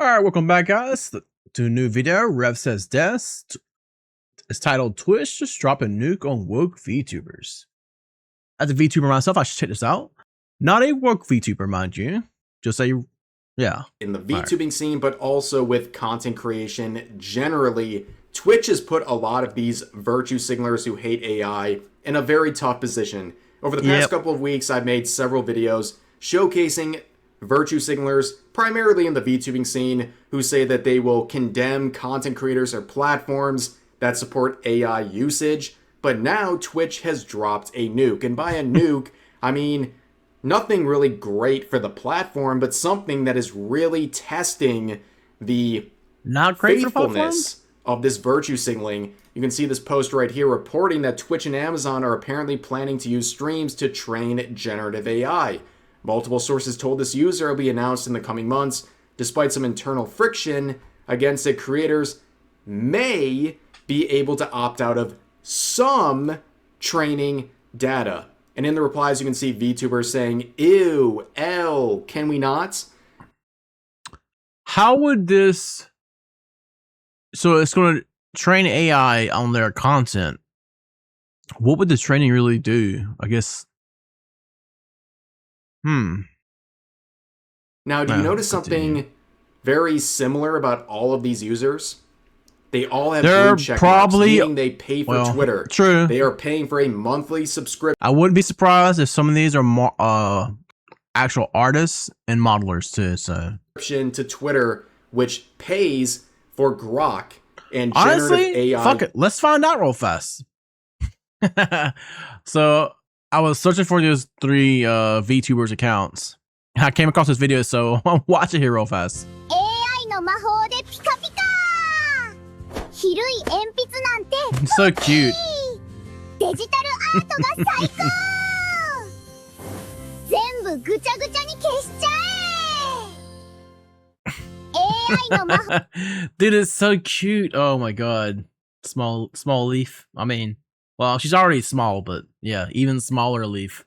Alright, welcome back, guys, to a new video. Revsays Desk. It's titled Twitch just dropped a nuke on woke VTubers. As a VTuber myself, I should check this out. Not a woke VTuber, mind you. Just a, yeah. In the VTubing scene, but also with content creation generally, Twitch has put a lot of these virtue signalers who hate AI in a very tough position. Over the past couple of weeks, I've made several videos showcasing virtue signalers, primarily in the VTubing scene, who say that they will condemn content creators or platforms that support AI usage. But now Twitch has dropped a nuke. And by a nuke, I mean nothing really great for the platform, but something that is really testing the faithfulness of this virtue signaling. You can see this post right here reporting that Twitch and Amazon are apparently planning to use streams to train generative AI. Multiple sources told this user will be announced in the coming months. Despite some internal friction against it, creators may be able to opt out of some training data. And in the replies, you can see VTubers saying, ew, L, can we not? How would this... So it's going to train AI on their content. What would this training really do? I guess... Now, do you notice something very similar about all of these users? They all have blue check marks, meaning they pay for Twitter. True. They are paying for a monthly subscription. I wouldn't be surprised if some of these are actual artists and modelers too. So to Twitter, which pays for grok and honestly, generative AI. Fuck it. Let's find out real fast. So I was searching for those three VTubers accounts. I came across this video, so I'll watch it here real fast. It's so cute. Dude, it's so cute. Oh my god. Small leaf. I mean, well, she's already small, but yeah, even smaller leaf.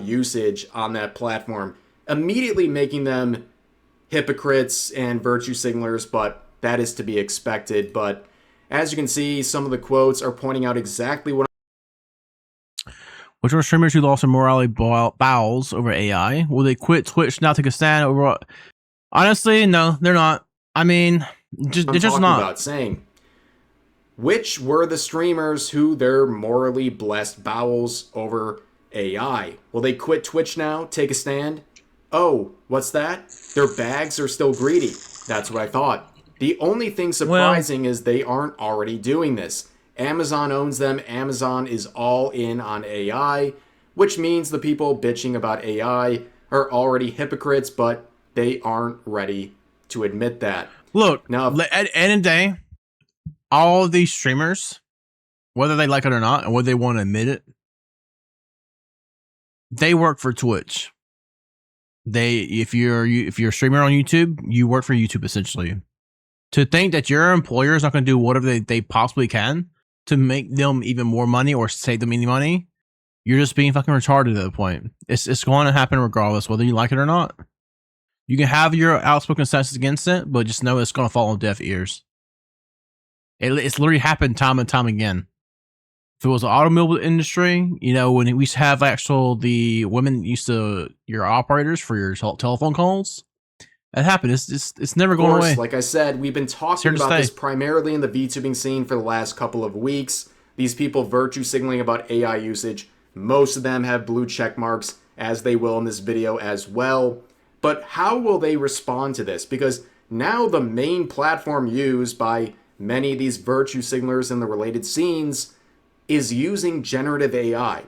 Usage on that platform, immediately making them hypocrites and virtue signalers, but that is to be expected. But as you can see, some of the quotes are pointing out exactly what. Which are streamers who lost their morality bowels over AI? Will they quit Twitch now, take a stand over? Honestly, no, they're not. I mean, they're just not. About saying, which were the streamers who their morally blessed bowels over AI? Will they quit Twitch now, take a stand? Oh, what's that? Their bags are still greedy. That's what I thought. The only thing surprising is they aren't already doing this. Amazon owns them. Amazon is all in on AI, which means the people bitching about AI are already hypocrites, but they aren't ready to admit that. Look, now at the end of the day, all of these streamers, whether they like it or not, and whether they want to admit it, they work for Twitch. If you're a streamer on YouTube, you work for YouTube essentially. To think that your employer is not going to do whatever they possibly can to make them even more money or save them any money, you're just being fucking retarded at that point. It's going to happen regardless, whether you like it or not. You can have your outspoken senses against it, but just know it's going to fall on deaf ears. It's literally happened time and time again. If it was the automobile industry, you know, when we used to have the women used to, your operators for your telephone calls, that happened. It's never going away. Like I said, we've been talking about this primarily in the VTubing scene for the last couple of weeks. These people virtue signaling about AI usage. Most of them have blue check marks, as they will in this video as well. But how will they respond to this? Because now the main platform used by many of these virtue signalers in the related scenes is using generative AI.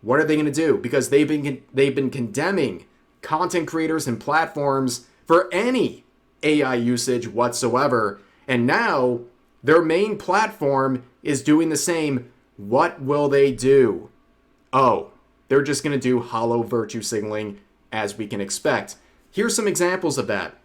What are they going to do? Because they've been condemning content creators and platforms for any AI usage whatsoever. And now their main platform is doing the same. What will they do? Oh, they're just going to do hollow virtue signaling, as we can expect. Here's some examples of that.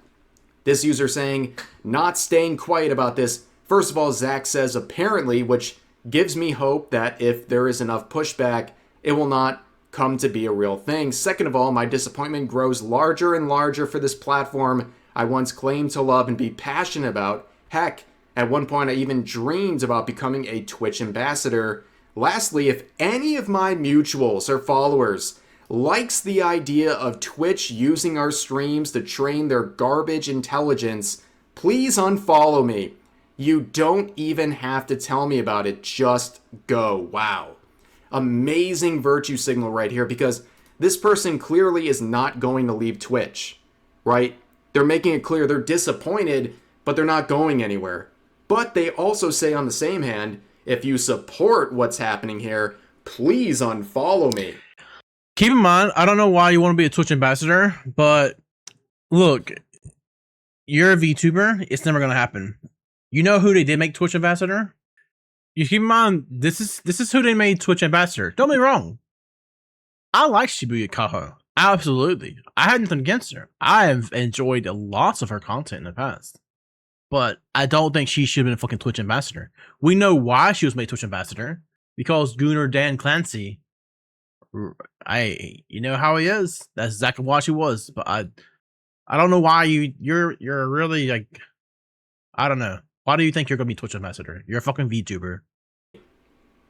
This user saying, not staying quiet about this. First of all, Zach says apparently, which gives me hope that if there is enough pushback, it will not come to be a real thing. Second of all, my disappointment grows larger and larger for this platform. I once claimed to love and be passionate about. Heck, at one point I even dreamed about becoming a Twitch ambassador. Lastly, if any of my mutuals or followers likes the idea of Twitch using our streams to train their garbage intelligence, please unfollow me. You don't even have to tell me about it, just go. Wow. Amazing virtue signal right here, because this person clearly is not going to leave Twitch, right? They're making it clear they're disappointed, but they're not going anywhere. But they also say on the same hand, if you support what's happening here, please unfollow me. Keep in mind, I don't know why you want to be a Twitch ambassador, but look, you're a VTuber. It's never going to happen. You know who they did make Twitch ambassador? You keep in mind, this is who they made Twitch ambassador. Don't be wrong. I like Shibuya Kaho. Absolutely. I had nothing against her. I have enjoyed lots of her content in the past. But I don't think she should have been a fucking Twitch ambassador. We know why she was made Twitch ambassador. Because Gunnar Dan Clancy, you know how he is. That's exactly why she was. But I don't know why you're really like, I don't know. Why do you think you're gonna be Twitch ambassador? You're a fucking VTuber.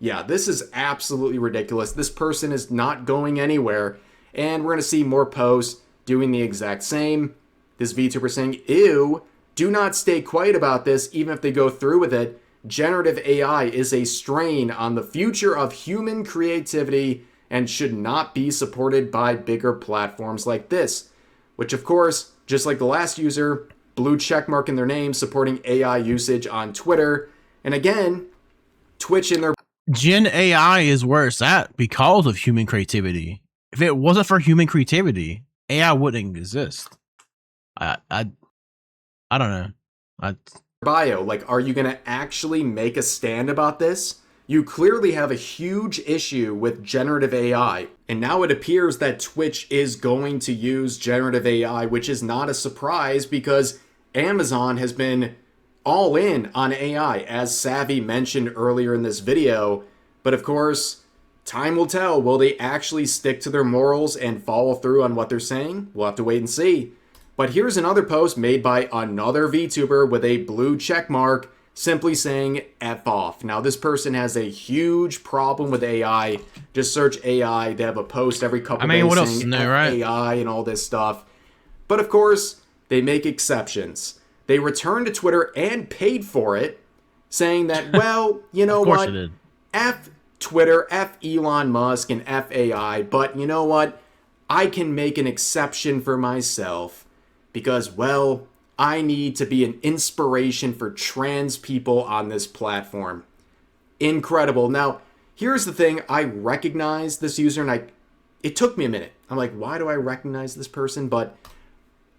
Yeah, this is absolutely ridiculous. This person is not going anywhere, and we're gonna see more posts doing the exact same. This VTuber saying, ew, do not stay quiet about this even if they go through with it. Generative AI is a strain on the future of human creativity and should not be supported by bigger platforms like this. Which, of course, just like the last user, blue checkmark in their name supporting AI usage on Twitter. And again, Twitch in their Gen AI is where it's at because of human creativity. If it wasn't for human creativity, AI wouldn't exist. I don't know. bio, like, are you going to actually make a stand about this? You clearly have a huge issue with generative AI, and now it appears that Twitch is going to use generative AI, which is not a surprise because Amazon has been all in on AI, as Savvy mentioned earlier in this video. But of course, time will tell. Will they actually stick to their morals and follow through on what they're saying? We'll have to wait and see. But here's another post made by another VTuber with a blue check mark simply saying F off. Now, this person has a huge problem with AI. Just search AI. They have a post every couple days what saying else? F Right? AI and all this stuff. But of course, they make exceptions. They returned to Twitter and paid for it, saying that, well, you know what? F Twitter, F Elon Musk, and F AI. But you know what? I can make an exception for myself. Because, well, I need to be an inspiration for trans people on this platform. Incredible. Now, here's the thing. I recognize this user, and it took me a minute. I'm like, why do I recognize this person? But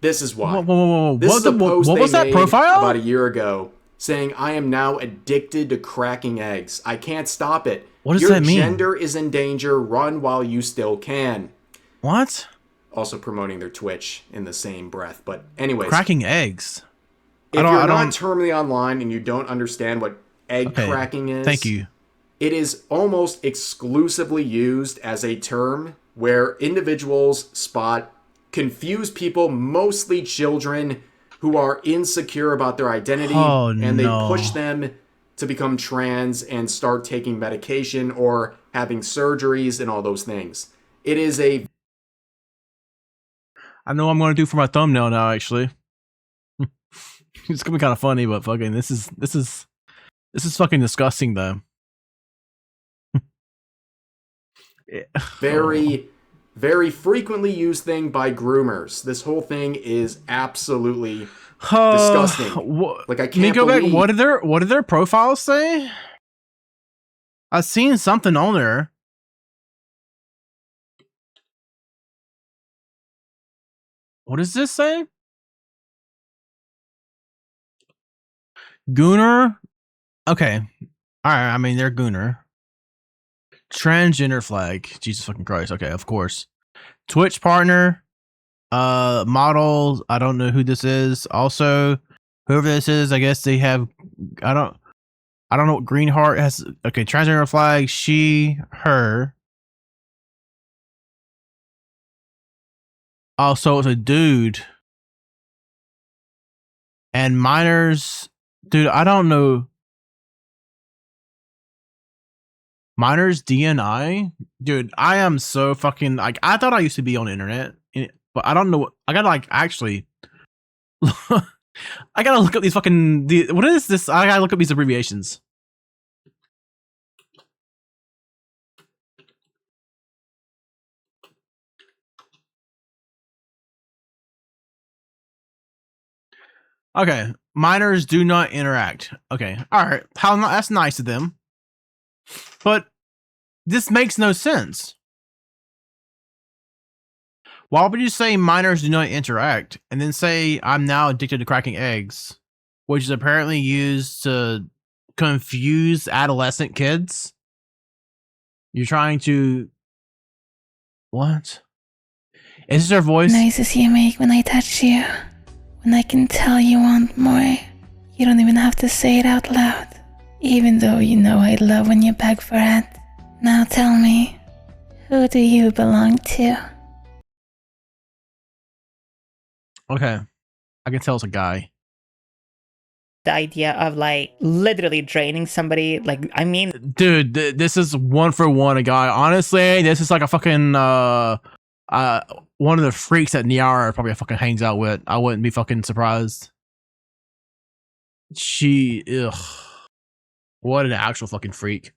this is why. Whoa. This is the post what was they that made profile? about a year ago, saying, I am now addicted to cracking eggs. I can't stop it. What does that mean? Your gender is in danger. Run while you still can. What? Also promoting their Twitch in the same breath. But anyways. Cracking eggs. If you're not terminally online and you don't understand what egg cracking is. Thank you. It is almost exclusively used as a term where individuals spot confused people, mostly children, who are insecure about their identity. And they push them to become trans and start taking medication or having surgeries and all those things. It is a... I know what I'm going to do for my thumbnail now, actually. It's going to be kind of funny, but fucking this is fucking disgusting, though. Very, very frequently used thing by groomers. This whole thing is absolutely disgusting. Like, I can't believe... What did their profiles say? I've seen something on there. What does this say? Gunnar? Okay. Alright, I mean, they're Gunnar. Transgender flag. Jesus fucking Christ. Okay, of course. Twitch partner. Models. I don't know who this is. Also, whoever this is, I guess they have... I don't know what Green Heart has... Okay, transgender flag. She, her. Oh, so it's a dude. and minors, dude, I don't know. Minors DNI, dude, I am so fucking like I thought I used to be on the internet, but I don't know. I gotta like actually, I gotta look up these fucking. What is this? I gotta look up these abbreviations. Okay, minors do not interact. Okay, all right. That's nice of them, but this makes no sense. Why would you say minors do not interact and then say I'm now addicted to cracking eggs, which is apparently used to confuse adolescent kids? You're trying to what? Is this her voice? Noises you make when I touch you. When I can tell you want more. You don't even have to say it out loud. Even though you know I love when you beg for it. Now tell me, who do you belong to? Okay. I can tell it's a guy. The idea of like literally draining somebody, like, I mean, dude, this is one for one a guy. Honestly, this is like a fucking one of the freaks that Niara probably fucking hangs out with. I wouldn't be fucking surprised. What an actual fucking freak.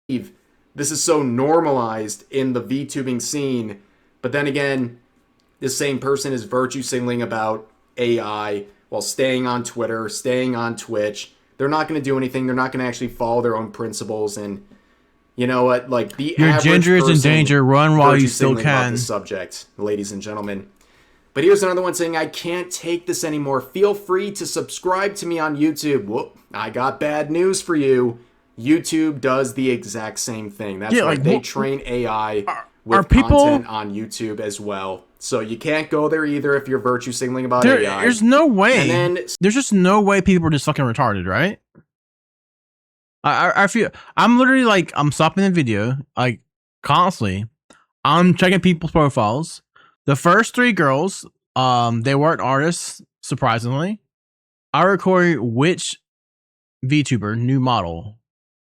This is so normalized in the VTubing scene, but then again, this same person is virtue signaling about AI while staying on Twitter, staying on Twitch. They're not going to do anything. They're not going to actually follow their own principles. And you know what? Like your ginger is in danger. Run while you still can. The subject, ladies and gentlemen. But here's another one saying, I can't take this anymore. Feel free to subscribe to me on YouTube. Whoop, I got bad news for you. YouTube does the exact same thing. That's right. They train AI with content on YouTube as well. So you can't go there either if you're virtue signaling about AI. There's no way. There's just no way people are just fucking retarded, right? I feel I'm literally like I'm stopping the video like constantly. I'm checking people's profiles. The first 3 girls, they weren't artists, surprisingly. I record which VTuber, new model.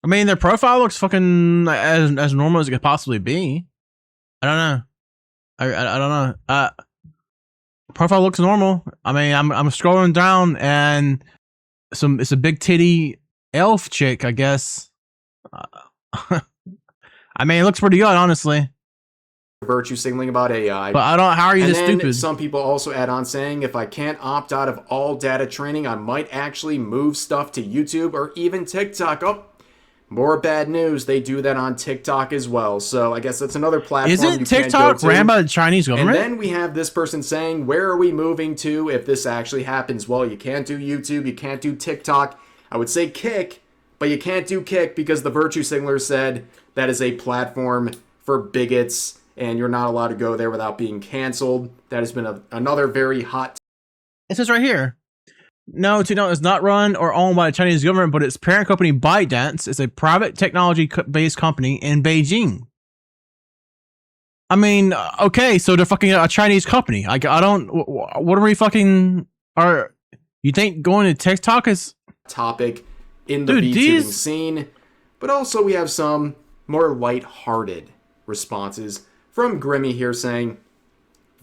I mean, their profile looks fucking as normal as it could possibly be. I don't know. I don't know. Profile looks normal. I mean, I'm scrolling down and it's a big titty elf chick, I guess. I mean, it looks pretty good, honestly. Virtue signaling about AI. But I don't. How are you this stupid? Some people also add on saying, if I can't opt out of all data training, I might actually move stuff to YouTube or even TikTok. Oh, more bad news. They do that on TikTok as well. So I guess that's another platform. Isn't TikTok ran by the Chinese government? And then we have this person saying, where are we moving to if this actually happens? Well, you can't do YouTube. You can't do TikTok. I would say Kick, but you can't do Kick because the virtue signaler said that is a platform for bigots and you're not allowed to go there without being canceled. That has been another very hot. It says right here. No, TikTok is not run or owned by the Chinese government, but its parent company ByteDance is a private technology-based company in Beijing. I mean, okay, so they're fucking a Chinese company. I don't. What are we fucking? You think going to TikTok is topic in the VTubing scene? But also we have some more lighthearted responses from Grimmy here saying,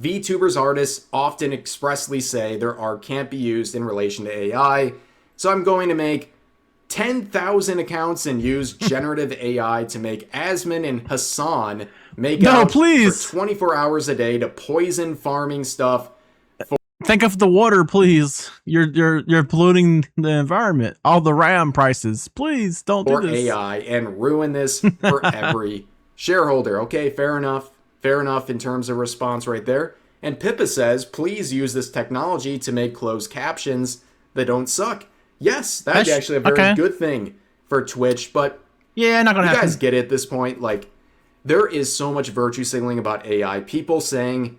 VTubers artists often expressly say their art can't be used in relation to AI, so I'm going to make 10,000 accounts and use generative AI to make Asmin and Hassan make out for 24 hours a day to poison farming stuff. Think of the water, please. You're polluting the environment. All the RAM prices. Please don't do this. AI and ruin this for every shareholder. Okay, fair enough. Fair enough in terms of response right there. And Pippa says, please use this technology to make closed captions that don't suck. Yes, that's actually a very good thing for Twitch, but yeah, not gonna happen. You guys get it at this point. Like, there is so much virtue signaling about AI. People saying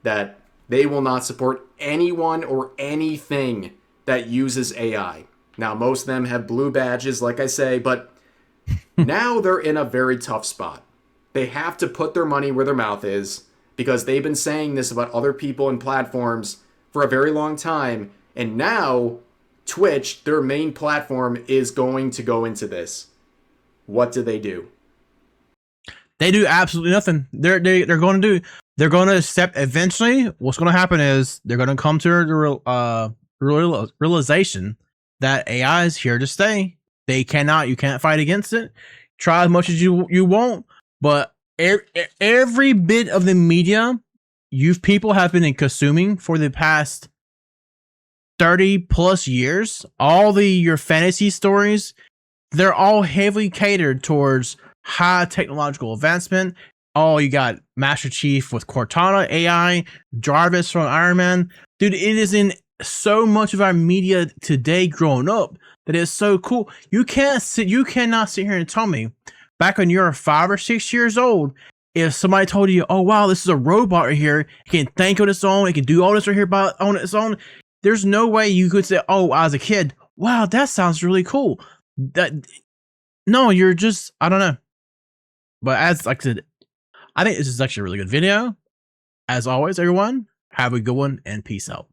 that they will not support anyone or anything that uses AI. Now, most of them have blue badges, like I say, but now they're in a very tough spot. They have to put their money where their mouth is because they've been saying this about other people and platforms for a very long time, And now Twitch, their main platform, is going to go into this. What do? They do absolutely nothing. They're going to do. They're going to accept. Eventually, what's going to happen is they're going to come to the realization that AI is here to stay. You can't fight against it. Try as much as you want, but every bit of the media people have been consuming for the past 30 plus years, all your fantasy stories, they're all heavily catered towards high technological advancement. Oh, you got Master Chief with Cortana AI, Jarvis from Iron Man. Dude, it is in so much of our media today growing up that is so cool. You cannot sit here and tell me back when you're 5 or 6 years old, if somebody told you, oh wow, this is a robot right here, it can think on its own, it can do all this right here on its own. There's no way you could say, oh, as a kid, wow, that sounds really cool. No, you're just, I don't know. But as like I said, I think this is actually a really good video. As always, everyone, have a good one and peace out.